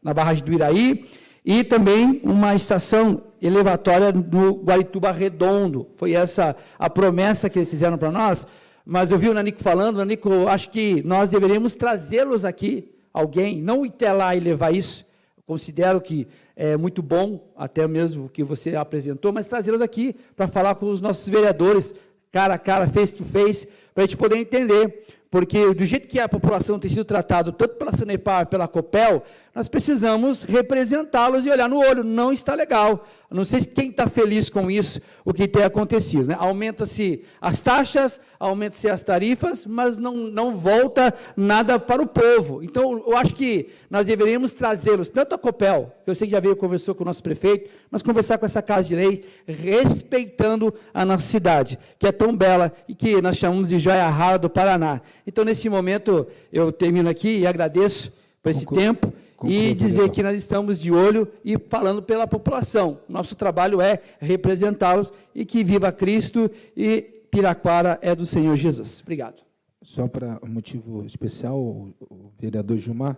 barragem do Iraí, e também uma estação elevatória no Guarituba Redondo. Foi essa a promessa que eles fizeram para nós. Mas eu vi o Nanico falando, Nanico, eu acho que nós deveríamos trazê-los aqui, alguém, não ir até lá e levar isso. Eu considero que é muito bom, até mesmo o que você apresentou, mas trazê-los aqui para falar com os nossos vereadores, cara a cara, face to face, para a gente poder entender. Porque do jeito que a população tem sido tratada, tanto pela Sanepar, pela Copel, nós precisamos representá-los e olhar no olho. Não está legal. Não sei quem está feliz com isso, o que tem acontecido, né? Aumenta-se as taxas, aumenta-se as tarifas, mas não volta nada para o povo. Então, eu acho que nós deveríamos trazê-los, tanto a Copel, que eu sei que já veio e conversou com o nosso prefeito, mas conversar com essa Casa de Lei, respeitando a nossa cidade, que é tão bela e que nós chamamos de joia rara do Paraná. Então, nesse momento, eu termino aqui e agradeço por esse tempo e dizer que nós estamos de olho e falando pela população. Nosso trabalho é representá-los e que viva Cristo e Piraquara é do Senhor Jesus. Obrigado. Só para um motivo especial, o vereador Gilmar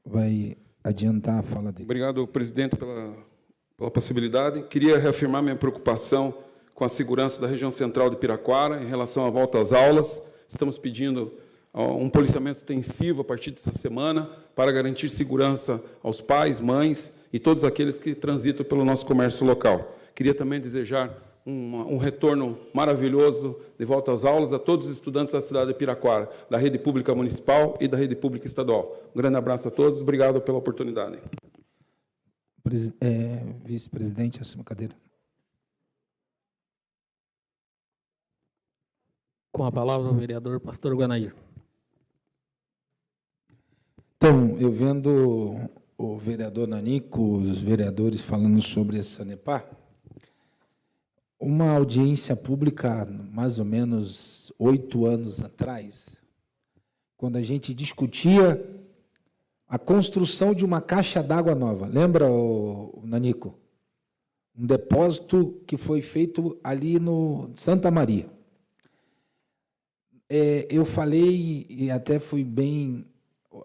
vai adiantar a fala dele. Obrigado, presidente, pela possibilidade. Queria reafirmar minha preocupação com a segurança da região central de Piraquara em relação à volta às aulas. Estamos pedindo um policiamento extensivo a partir dessa semana para garantir segurança aos pais, mães e todos aqueles que transitam pelo nosso comércio local. Queria também desejar um retorno maravilhoso de volta às aulas a todos os estudantes da cidade de Piraquara, da rede pública municipal e da rede pública estadual. Um grande abraço a todos, obrigado pela oportunidade. Vice-presidente, assuma a cadeira. Com a palavra o vereador Pastor Guanair. Então, eu vendo o vereador Nanico, os vereadores falando sobre a Sanepar, uma audiência pública, mais ou menos 8 anos atrás, quando a gente discutia a construção de uma caixa d'água nova. Lembra, Nanico? Um depósito que foi feito ali no Santa Maria. Eu falei, e até fui bem,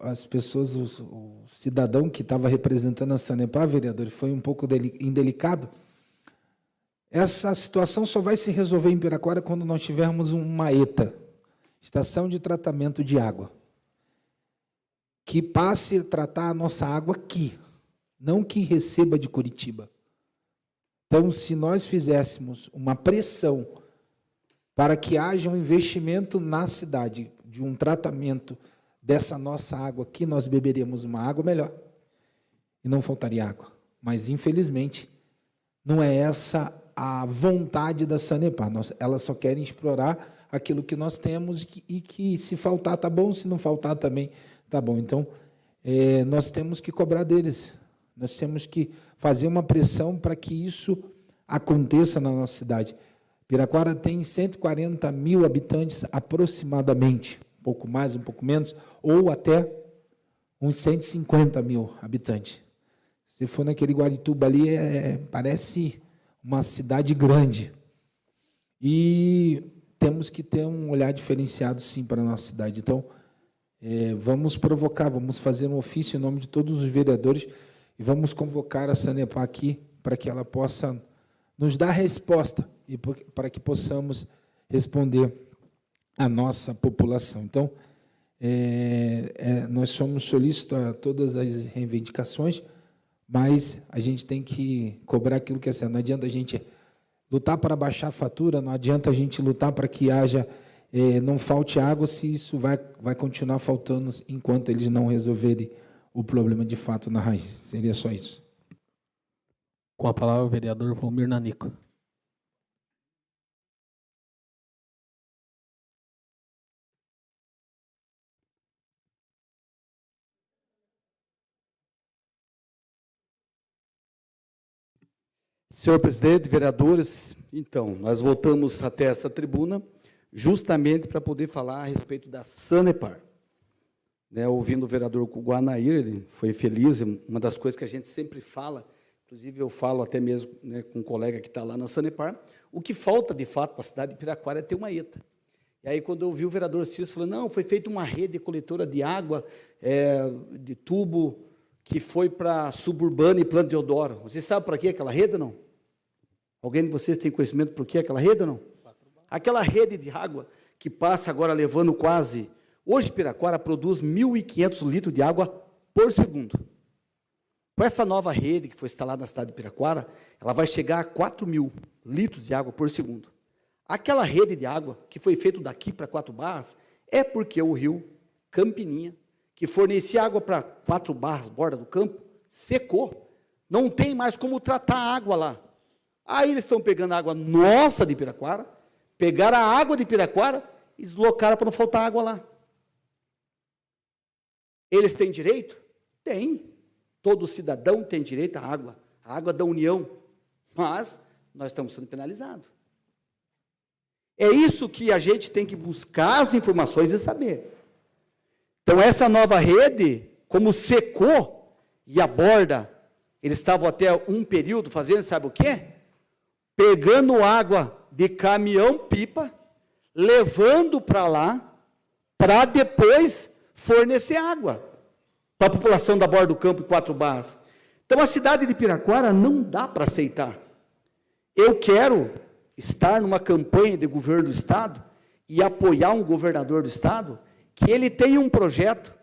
as pessoas, o cidadão que estava representando a Sanepar, vereador, foi um pouco indelicado. Essa situação só vai se resolver em Piraquara quando nós tivermos uma ETA, Estação de Tratamento de Água, que passe a tratar a nossa água aqui, não que receba de Curitiba. Então, se nós fizéssemos uma pressão para que haja um investimento na cidade de um tratamento dessa nossa água aqui, nós beberíamos uma água melhor e não faltaria água. Mas, infelizmente, não é essa a vontade da Sanepar. Elas só querem explorar aquilo que nós temos e que se faltar está bom, se não faltar também está bom. Então, nós temos que cobrar deles, nós temos que fazer uma pressão para que isso aconteça na nossa cidade. Piraquara tem 140 mil habitantes aproximadamente, um pouco mais, um pouco menos, ou até uns 150 mil habitantes. Se for naquele Guarituba ali, parece uma cidade grande. E temos que ter um olhar diferenciado, sim, para a nossa cidade. Então, vamos provocar, vamos fazer um ofício em nome de todos os vereadores e vamos convocar a Sanepar aqui para que ela possa nos dar resposta e para que possamos responder à nossa população. Então, nós somos solícitos a todas as reivindicações, mas a gente tem que cobrar aquilo que é certo. Não adianta a gente lutar para baixar a fatura, não adianta a gente lutar para que não falte água, se isso vai continuar faltando enquanto eles não resolverem o problema de fato na raiz. Seria só isso. Com a palavra o vereador Valmir Nanico. Senhor presidente, vereadores, então, nós voltamos até essa tribuna justamente para poder falar a respeito da Sanepar. Ouvindo o vereador Guanair, ele foi feliz, uma das coisas que a gente sempre fala, inclusive eu falo até mesmo com um colega que está lá na Sanepar, o que falta de fato para a cidade de Piraquara é ter uma ETA. E aí, quando eu ouvi o vereador Cícero falando, não, foi feita uma rede coletora de água, de tubo, que foi para Suburbana e Plano Deodoro. Vocês sabem para que aquela rede ou não? Alguém de vocês tem conhecimento por que aquela rede ou não? Aquela rede de água que passa agora levando quase... Hoje, Piraquara produz 1.500 litros de água por segundo. Com essa nova rede que foi instalada na cidade de Piraquara, ela vai chegar a 4.000 litros de água por segundo. Aquela rede de água que foi feita daqui para 4 Barras é porque o rio Campininha, que fornecia água para 4 Barras, borda do campo, secou. Não tem mais como tratar a água lá. Aí eles estão pegando a água nossa de Piraquara, pegaram a água de Piraquara e deslocaram para não faltar água lá. Eles têm direito? Tem. Todo cidadão tem direito à água, a água da União. Mas nós estamos sendo penalizados. É isso que a gente tem que buscar as informações e saber. Então, essa nova rede, como secou e a borda, eles estavam até um período fazendo, sabe o quê? Pegando água de caminhão-pipa, levando para lá, para depois fornecer água para a população da borda do campo e 4 Barras. Então, a cidade de Piraquara não dá para aceitar. Eu quero estar numa campanha de governo do Estado e apoiar um governador do Estado que ele tem um projeto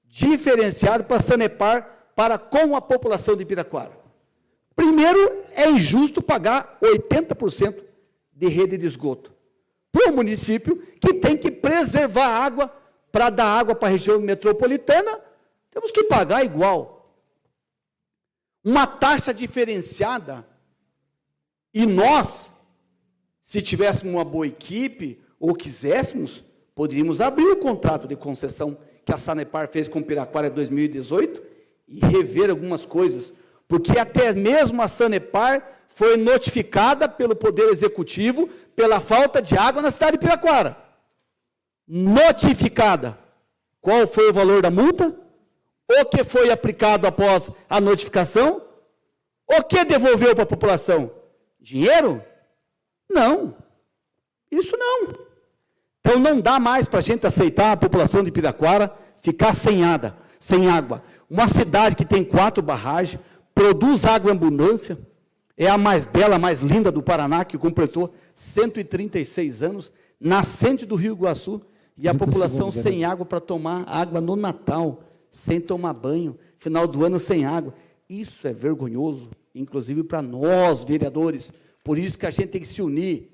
diferenciado para a Sanepar, para com a população de Piraquara. Primeiro, é injusto pagar 80% de rede de esgoto para o município, que tem que preservar a água, para dar água para a região metropolitana, temos que pagar igual. Uma taxa diferenciada, e nós, se tivéssemos uma boa equipe, ou quiséssemos, poderíamos abrir o contrato de concessão que a Sanepar fez com o Piraquara em 2018 e rever algumas coisas, porque até mesmo a Sanepar foi notificada pelo Poder Executivo pela falta de água na cidade de Piraquara. Notificada. Qual foi o valor da multa? O que foi aplicado após a notificação? O que devolveu para a população? Dinheiro? Não. Isso não. Então não dá mais para a gente aceitar a população de Piraquara ficar sem água. Uma cidade que tem 4 barragens, produz água em abundância, é a mais bela, a mais linda do Paraná, que completou 136 anos, nascente do Rio Iguaçu, e a população sem água para tomar água no Natal, sem tomar banho, final do ano sem água. Isso é vergonhoso, inclusive para nós, vereadores. Por isso que a gente tem que se unir.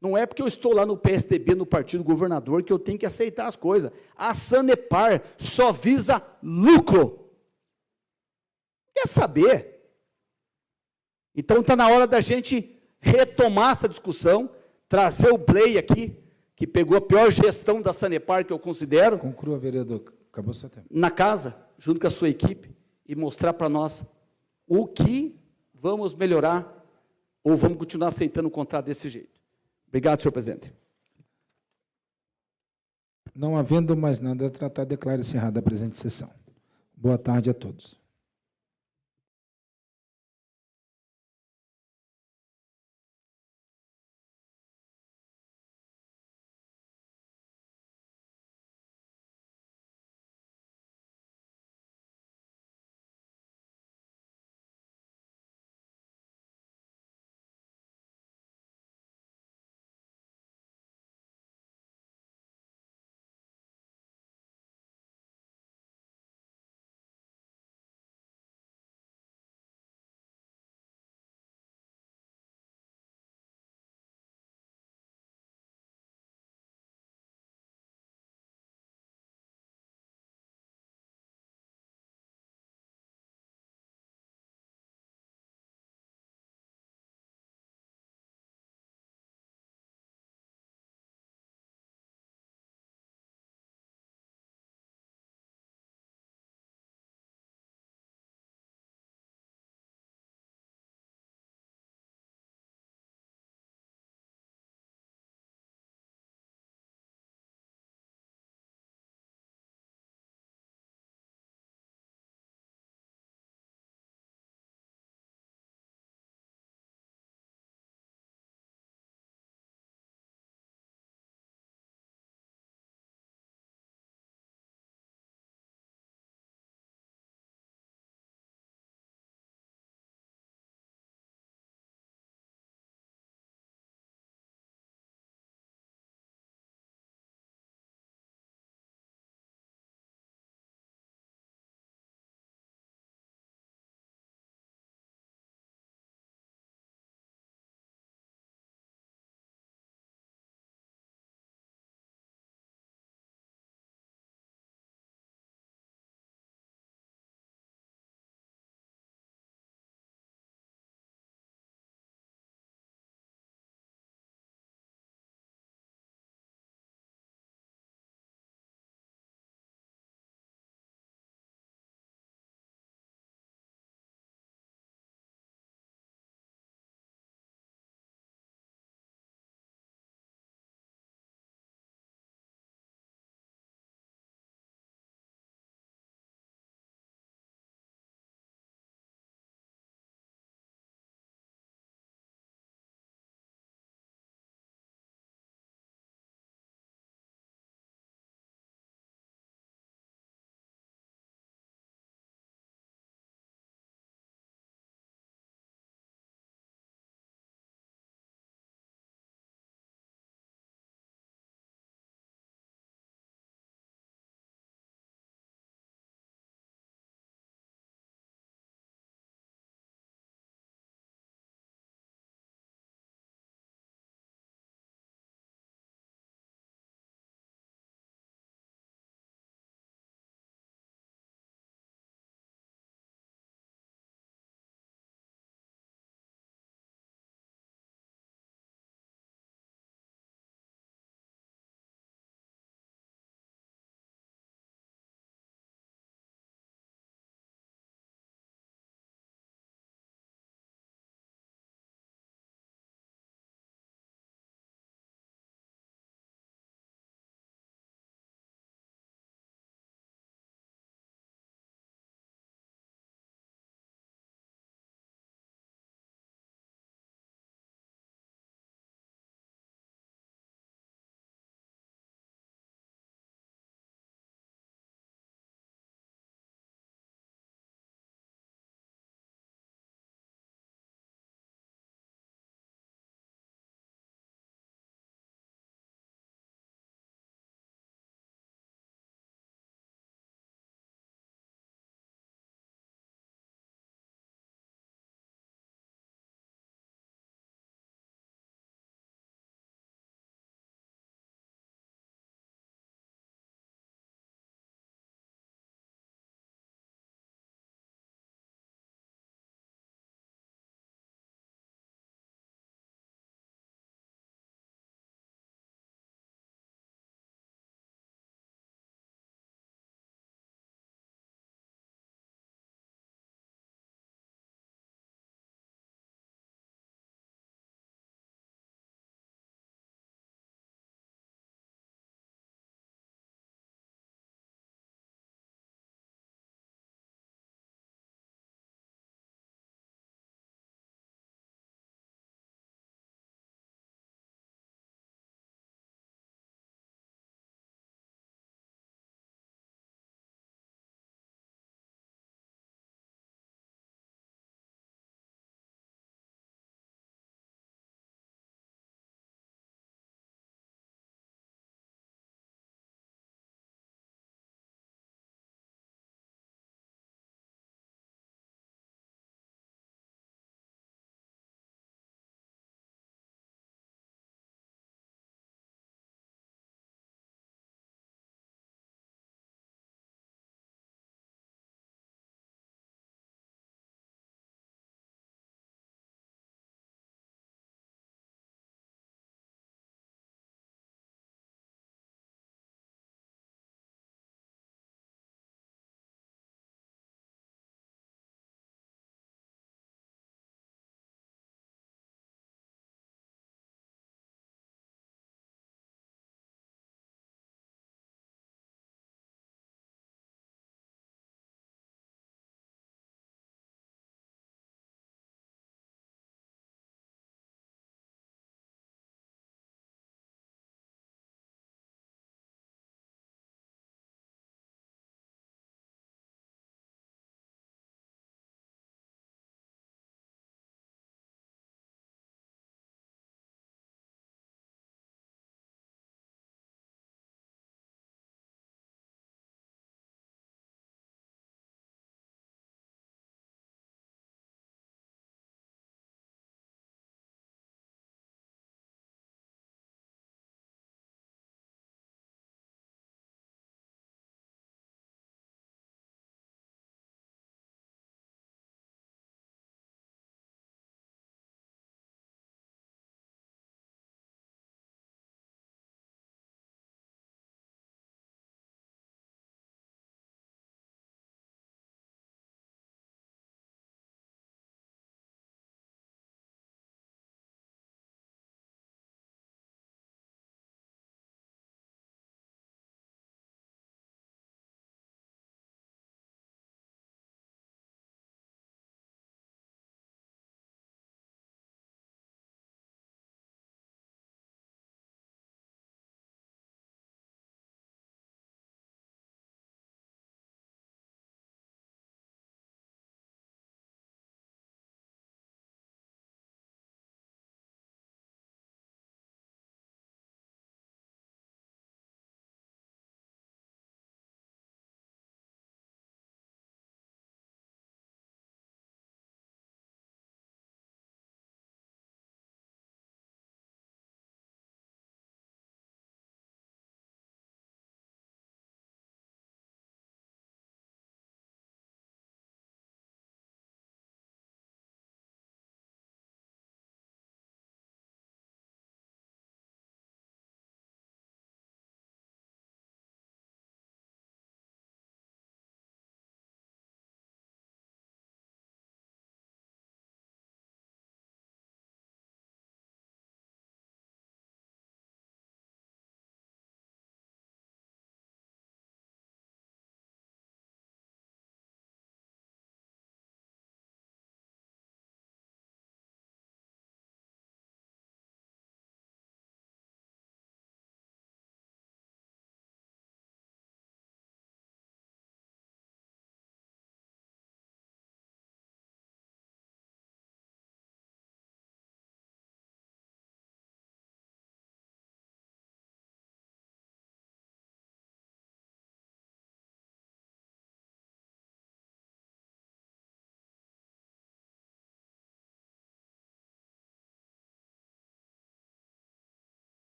Não é porque eu estou lá no PSDB, no partido governador, que eu tenho que aceitar as coisas. A Sanepar só visa lucro. Quer saber? Então está na hora da gente retomar essa discussão, trazer o Bley aqui, que pegou a pior gestão da Sanepar, que eu considero. Conclua, vereador. Acabou o seu tempo. Na casa, junto com a sua equipe, e mostrar para nós o que vamos melhorar, ou vamos continuar aceitando o contrato desse jeito. Obrigado, senhor presidente. Não havendo mais nada a tratar, declaro encerrada a presente sessão. Boa tarde a todos.